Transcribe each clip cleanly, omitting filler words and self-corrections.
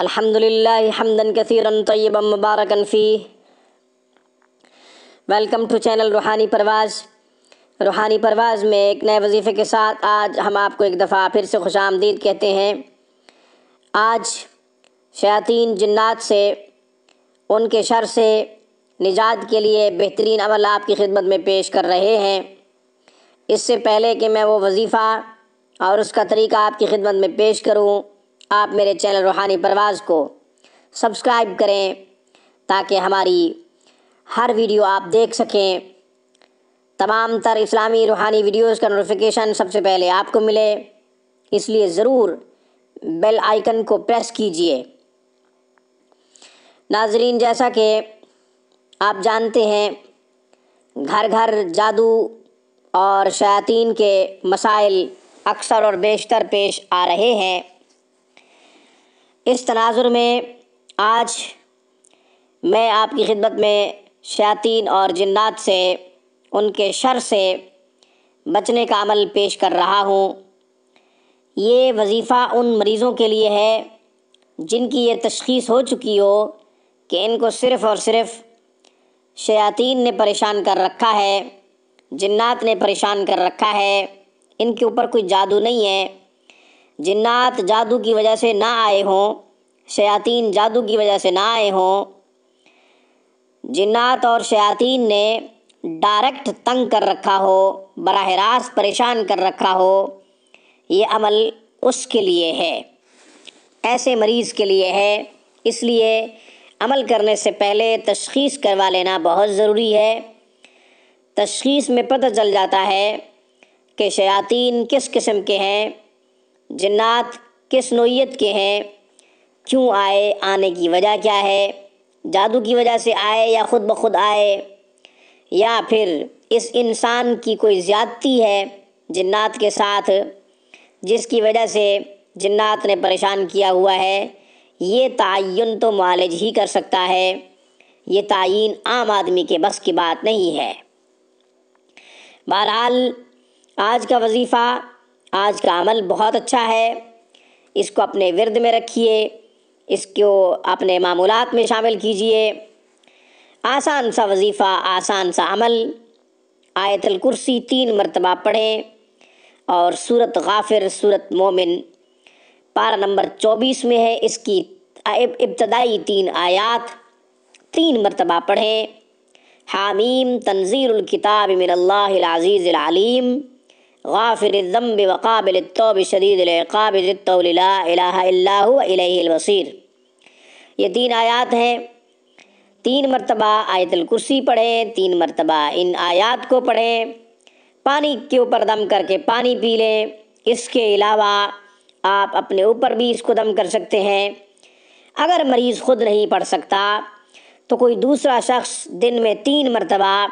الحمدللہ حمدن کثیرا طیبا مبارکا فیہ۔ Welcome to channel روحانی پرواز۔ روحانی پرواز میں ایک نئے وظیفے کے ساتھ آج ہم آپ کو ایک دفعہ پھر سے خوش آمدید کہتے ہیں۔ آج شیاطین جنات سے، ان کے شر سے نجات کے لیے بہترین عمل آپ کی خدمت میں پیش کر رہے ہیں۔ اس سے پہلے کہ میں وہ وظیفہ اور اس کا طریقہ آپ کی خدمت میں پیش کروں، آپ میرے چینل روحانی پرواز کو سبسکرائب کریں تاکہ ہماری ہر ویڈیو آپ دیکھ سکیں۔ تمام تر اسلامی روحانی ویڈیوز کا نوٹیفیکیشن سب سے پہلے آپ کو ملے، اس لیے ضرور بیل آئیکن کو پریس کیجئے۔ ناظرین، جیسا کہ آپ جانتے ہیں، گھر گھر جادو اور شیاطین کے مسائل اکثر اور بیشتر پیش آ رہے ہیں۔ اس تناظر میں آج میں آپ کی خدمت میں شیاطین اور جنات سے، ان کے شر سے بچنے کا عمل پیش کر رہا ہوں۔ یہ وظیفہ ان مریضوں کے لیے ہے جن کی یہ تشخیص ہو چکی ہو کہ ان کو صرف اور صرف شیاطین نے پریشان کر رکھا ہے، جنات نے پریشان کر رکھا ہے، ان کے اوپر کوئی جادو نہیں ہے۔ جنات جادو کی وجہ سے نہ آئے ہوں، شیاطین جادو کی وجہ سے نہ آئے ہوں، جنات اور شیاطین نے ڈائریکٹ تنگ کر رکھا ہو، براہ راست پریشان کر رکھا ہو، یہ عمل اس کے لیے ہے، ایسے مریض کے لیے ہے۔ اس لیے عمل کرنے سے پہلے تشخیص کروا لینا بہت ضروری ہے۔ تشخیص میں پتہ چل جاتا ہے کہ شیاطین کس قسم کے ہیں، جنات کس نوعیت کے ہیں، کیوں آئے، آنے کی وجہ کیا ہے، جادو کی وجہ سے آئے یا خود بخود آئے، یا پھر اس انسان کی کوئی زیادتی ہے جنات کے ساتھ جس کی وجہ سے جنات نے پریشان کیا ہوا ہے۔ یہ تعین تو معالج ہی کر سکتا ہے، یہ تعین عام آدمی کے بس کی بات نہیں ہے۔ بہرحال آج کا وظیفہ، آج کا عمل بہت اچھا ہے، اس کو اپنے ورد میں رکھیے، اس کو اپنے معمولات میں شامل کیجئے۔ آسان سا وظیفہ، آسان سا عمل، آیت الکرسی 3 مرتبہ پڑھیں اور سورۃ غافر، سورۃ مومن پارہ نمبر 24 میں ہے، اس کی ابتدائی 3 آیات 3 مرتبہ پڑھیں۔ حامیم تنزیل الکتاب من اللہ العزیز العلیم غافر الذنب وقابل التوب شدید العقاب ذی الطول لا الہ الا هو الیہ المصیر۔ یہ 3 آیات ہیں۔ 3 مرتبہ آیت الکرسی پڑھیں، 3 مرتبہ ان آیات کو پڑھیں، پانی کے اوپر دم کر کے پانی پی لیں۔ اس کے علاوہ آپ اپنے اوپر بھی اس کو دم کر سکتے ہیں۔ اگر مریض خود نہیں پڑھ سکتا تو کوئی دوسرا شخص دن میں 3 مرتبہ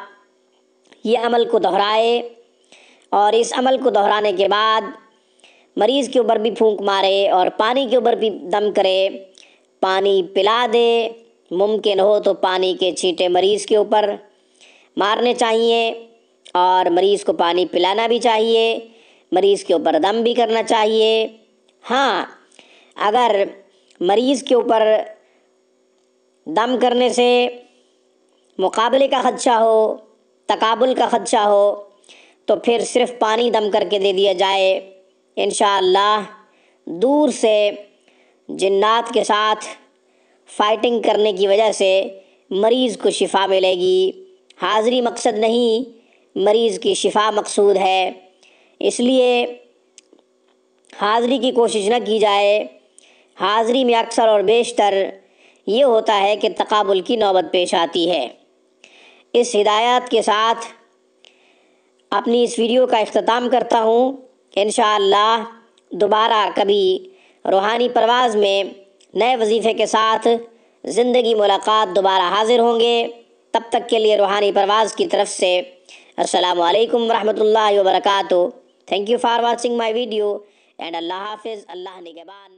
یہ عمل کو دہرائے، اور اس عمل کو دہرانے کے بعد مریض کے اوپر بھی پھونک مارے اور پانی کے اوپر بھی دم کرے، پانی پلا دے، ممکن ہو تو پانی کے چھینٹے مریض کے اوپر مارنے چاہیے اور مریض کو پانی پلانا بھی چاہیے، مریض کے اوپر دم بھی کرنا چاہیے۔ ہاں، اگر مریض کے اوپر دم کرنے سے مقابلے کا خدشہ ہو، تقابل کا خدشہ ہو، تو پھر صرف پانی دم کر کے دے دیا جائے۔ انشاءاللہ دور سے جنات کے ساتھ فائٹنگ کرنے کی وجہ سے مریض کو شفا ملے گی۔ حاضری مقصد نہیں، مریض کی شفا مقصود ہے، اس لیے حاضری کی کوشش نہ کی جائے۔ حاضری میں اکثر اور بیشتر یہ ہوتا ہے کہ تقابل کی نوبت پیش آتی ہے۔ اس ہدایات کے ساتھ اپنی اس ویڈیو کا اختتام کرتا ہوں۔ انشاءاللہ دوبارہ کبھی روحانی پرواز میں نئے وظیفے کے ساتھ زندگی ملاقات دوبارہ حاضر ہوں گے۔ تب تک کے لیے روحانی پرواز کی طرف سے السلام علیکم ورحمۃ اللہ وبرکاتہ۔ Thank you for watching my video and اللہ حافظ، اللہ نگہبان۔